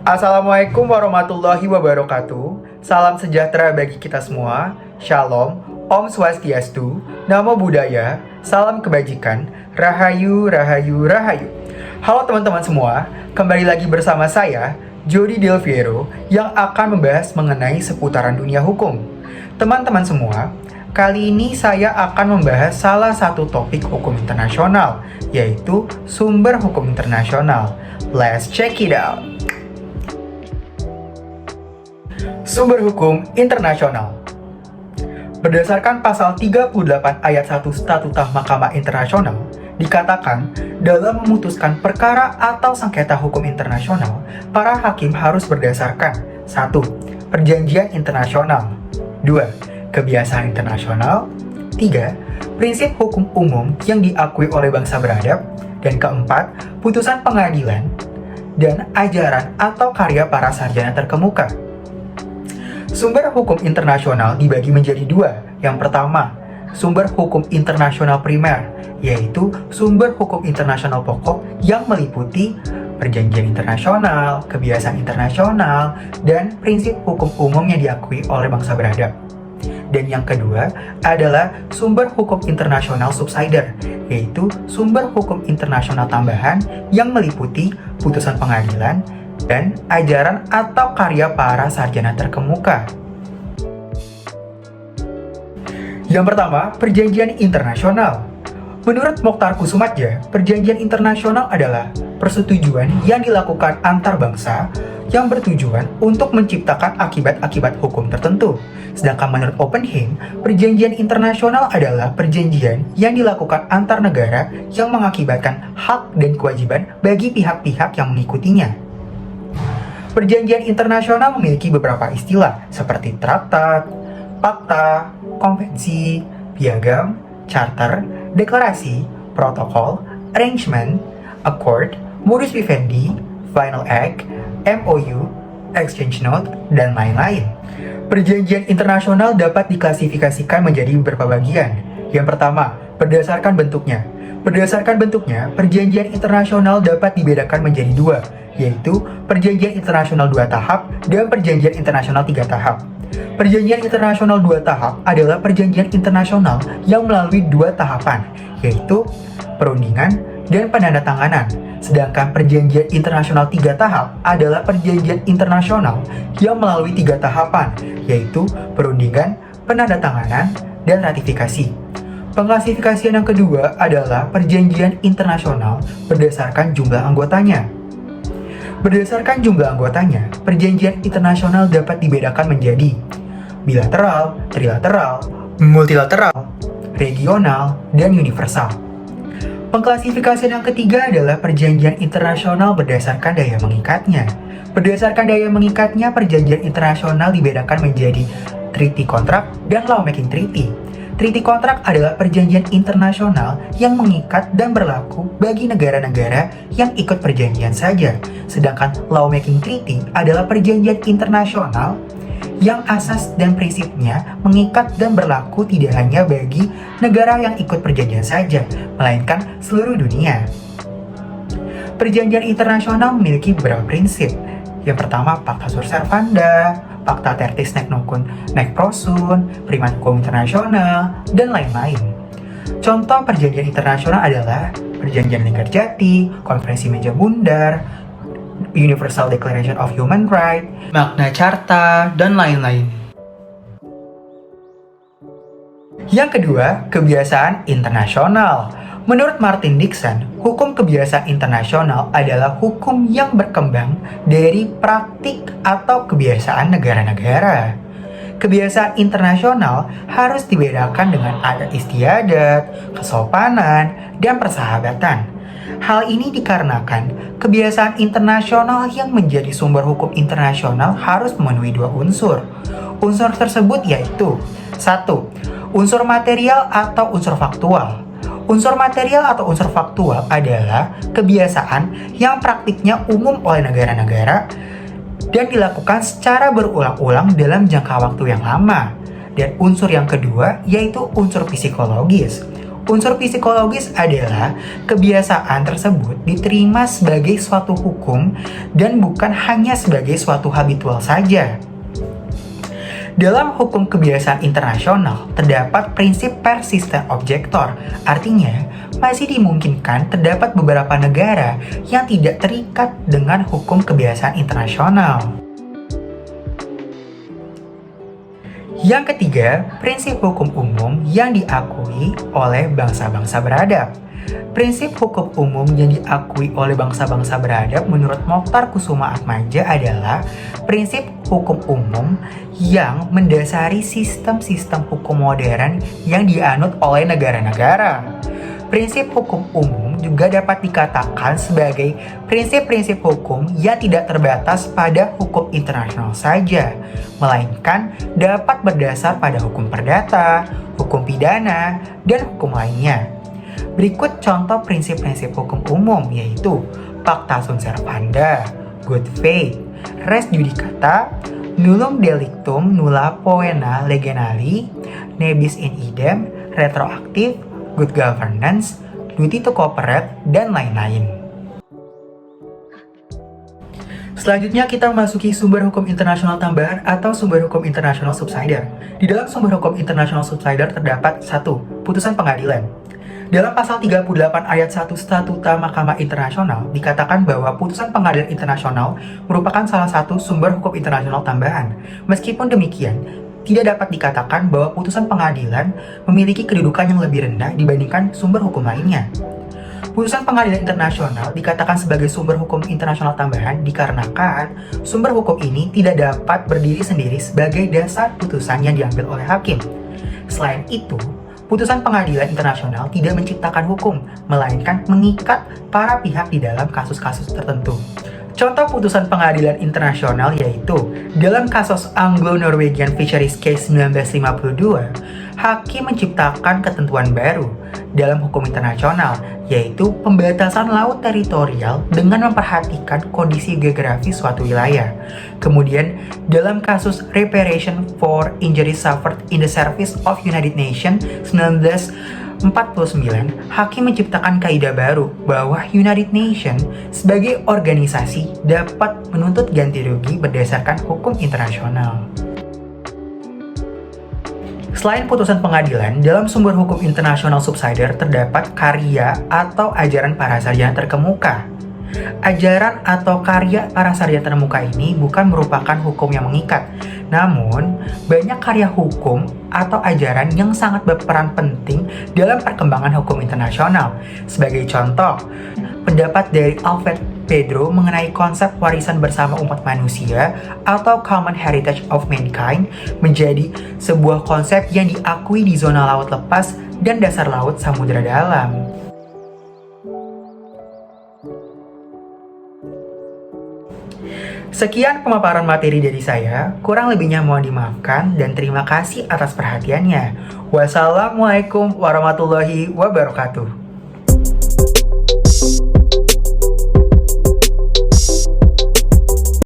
Assalamualaikum warahmatullahi wabarakatuh. Salam sejahtera bagi kita semua. Shalom, Om Swastiastu, Namo Buddhaya, salam kebajikan, Rahayu, Rahayu, Rahayu. Halo teman-teman semua, kembali lagi bersama saya, Jody Del Fiero, yang akan membahas mengenai seputaran dunia hukum. Teman-teman semua, kali ini saya akan membahas salah satu topik hukum internasional, yaitu sumber hukum internasional. Let's check it out. Sumber hukum internasional. Berdasarkan pasal 38 ayat 1 Statuta Mahkamah Internasional, dikatakan dalam memutuskan perkara atau sengketa hukum internasional, para hakim harus berdasarkan 1. Perjanjian internasional, 2. Kebiasaan internasional, 3. Prinsip hukum umum yang diakui oleh bangsa beradab, dan keempat, putusan pengadilan dan ajaran atau karya para sarjana terkemuka. Sumber hukum internasional dibagi menjadi dua. Yang pertama, sumber hukum internasional primer, yaitu sumber hukum internasional pokok yang meliputi perjanjian internasional, kebiasaan internasional, dan prinsip hukum umum yang diakui oleh bangsa beradab. Dan yang kedua adalah sumber hukum internasional subsidiar, yaitu sumber hukum internasional tambahan yang meliputi putusan pengadilan dan ajaran atau karya para sarjana terkemuka. Yang pertama, perjanjian internasional. Menurut Mokhtar Kusumadja, perjanjian internasional adalah persetujuan yang dilakukan antar bangsa yang bertujuan untuk menciptakan akibat-akibat hukum tertentu. Sedangkan menurut Oppenheim, perjanjian internasional adalah perjanjian yang dilakukan antar negara yang mengakibatkan hak dan kewajiban bagi pihak-pihak yang mengikutinya. Perjanjian internasional memiliki beberapa istilah seperti traktat, fakta, konvensi, piagam, charter, deklarasi, protokol, arrangement, accord, modus vivendi, final act, MOU, exchange note, dan lain-lain. Perjanjian internasional dapat diklasifikasikan menjadi beberapa bagian. Yang pertama, berdasarkan bentuknya. Berdasarkan bentuknya, perjanjian internasional dapat dibedakan menjadi dua, yaitu perjanjian internasional 2 tahap dan perjanjian internasional 3 tahap. Perjanjian internasional 2 tahap adalah perjanjian internasional yang melalui 2 tahapan, yaitu perundingan dan penandatanganan. Sedangkan perjanjian internasional 3 tahap adalah perjanjian internasional yang melalui 3 tahapan, yaitu perundingan, penandatanganan, dan ratifikasi. Pengklasifikasian yang kedua adalah perjanjian internasional berdasarkan jumlah anggotanya. Berdasarkan jumlah anggotanya, perjanjian internasional dapat dibedakan menjadi bilateral, trilateral, multilateral, regional, dan universal. Pengklasifikasian yang ketiga adalah perjanjian internasional berdasarkan daya mengikatnya. Berdasarkan daya mengikatnya, perjanjian internasional dibedakan menjadi treaty contract dan lawmaking treaty. Treaty contract adalah perjanjian internasional yang mengikat dan berlaku bagi negara-negara yang ikut perjanjian saja. Sedangkan lawmaking treaty adalah perjanjian internasional yang asas dan prinsipnya mengikat dan berlaku tidak hanya bagi negara yang ikut perjanjian saja, melainkan seluruh dunia. Perjanjian internasional memiliki beberapa prinsip. Yang pertama, Pacta Sunt Servanda, Pacta Tertis Nec Nunc Nec Prosunt, Primat Hukum Internasional, dan lain-lain. Contoh perjanjian internasional adalah Perjanjian Linggarjati, Konferensi Meja Bundar, Universal Declaration of Human Rights, Magna Carta, dan lain-lain. Yang kedua, kebiasaan internasional. Menurut Martin Dixon, hukum kebiasaan internasional adalah hukum yang berkembang dari praktik atau kebiasaan negara-negara. Kebiasaan internasional harus dibedakan dengan adat istiadat, kesopanan, dan persahabatan. Hal ini dikarenakan kebiasaan internasional yang menjadi sumber hukum internasional harus memenuhi 2 unsur. Unsur tersebut yaitu 1. Unsur material atau unsur faktual. Unsur material atau unsur faktual adalah kebiasaan yang praktiknya umum oleh negara-negara dan dilakukan secara berulang-ulang dalam jangka waktu yang lama. Dan unsur yang kedua yaitu unsur psikologis. Unsur psikologis adalah kebiasaan tersebut diterima sebagai suatu hukum dan bukan hanya sebagai suatu habitual saja. Dalam hukum kebiasaan internasional, terdapat prinsip persisten objektor, artinya masih dimungkinkan terdapat beberapa negara yang tidak terikat dengan hukum kebiasaan internasional. Yang ketiga, prinsip hukum umum yang diakui oleh bangsa-bangsa beradab. Prinsip hukum umum yang diakui oleh bangsa-bangsa beradab menurut Mokhtar Kusumaatmadja adalah prinsip hukum umum yang mendasari sistem-sistem hukum modern yang dianut oleh negara-negara. Prinsip hukum umum juga dapat dikatakan sebagai prinsip-prinsip hukum yang tidak terbatas pada hukum internasional saja, melainkan dapat berdasar pada hukum perdata, hukum pidana, dan hukum lainnya. Berikut contoh prinsip-prinsip hukum umum yaitu Pacta sunt servanda, good faith, res judicata, nullum delictum nulla poena legenali, nebis in idem, retroaktif, good governance, duty to cooperate, dan lain-lain. Selanjutnya kita memasuki sumber hukum internasional tambahan atau sumber hukum internasional subsidiar. Di dalam sumber hukum internasional subsidiar terdapat 1. Putusan pengadilan. Dalam pasal 38 ayat 1 Statuta Mahkamah Internasional dikatakan bahwa putusan pengadilan internasional merupakan salah satu sumber hukum internasional tambahan. Meskipun demikian, tidak dapat dikatakan bahwa putusan pengadilan memiliki kedudukan yang lebih rendah dibandingkan sumber hukum lainnya. Putusan pengadilan internasional dikatakan sebagai sumber hukum internasional tambahan dikarenakan sumber hukum ini tidak dapat berdiri sendiri sebagai dasar putusan yang diambil oleh hakim. Selain itu, putusan pengadilan internasional tidak menciptakan hukum, melainkan mengikat para pihak di dalam kasus-kasus tertentu. Contoh putusan pengadilan internasional yaitu dalam kasus Anglo-Norwegian Fisheries Case 1952, hakim menciptakan ketentuan baru dalam hukum internasional, yaitu pembatasan laut teritorial dengan memperhatikan kondisi geografis suatu wilayah. Kemudian, dalam kasus Reparation for Injuries Suffered in the Service of United Nations 1949, hakim menciptakan kaidah baru bahwa United Nations sebagai organisasi dapat menuntut ganti rugi berdasarkan hukum internasional. Selain putusan pengadilan, dalam sumber hukum internasional subsidiar terdapat karya atau ajaran para sarjana terkemuka. Ajaran atau karya para sarjana terkemuka ini bukan merupakan hukum yang mengikat, namun banyak karya hukum atau ajaran yang sangat berperan penting dalam perkembangan hukum internasional. Sebagai contoh, pendapat dari Alfred Pedro mengenai konsep warisan bersama umat manusia atau Common Heritage of Mankind menjadi sebuah konsep yang diakui di zona laut lepas dan dasar laut samudera dalam. Sekian pemaparan materi dari saya, kurang lebihnya mohon dimaafkan dan terima kasih atas perhatiannya. Wassalamualaikum warahmatullahi wabarakatuh.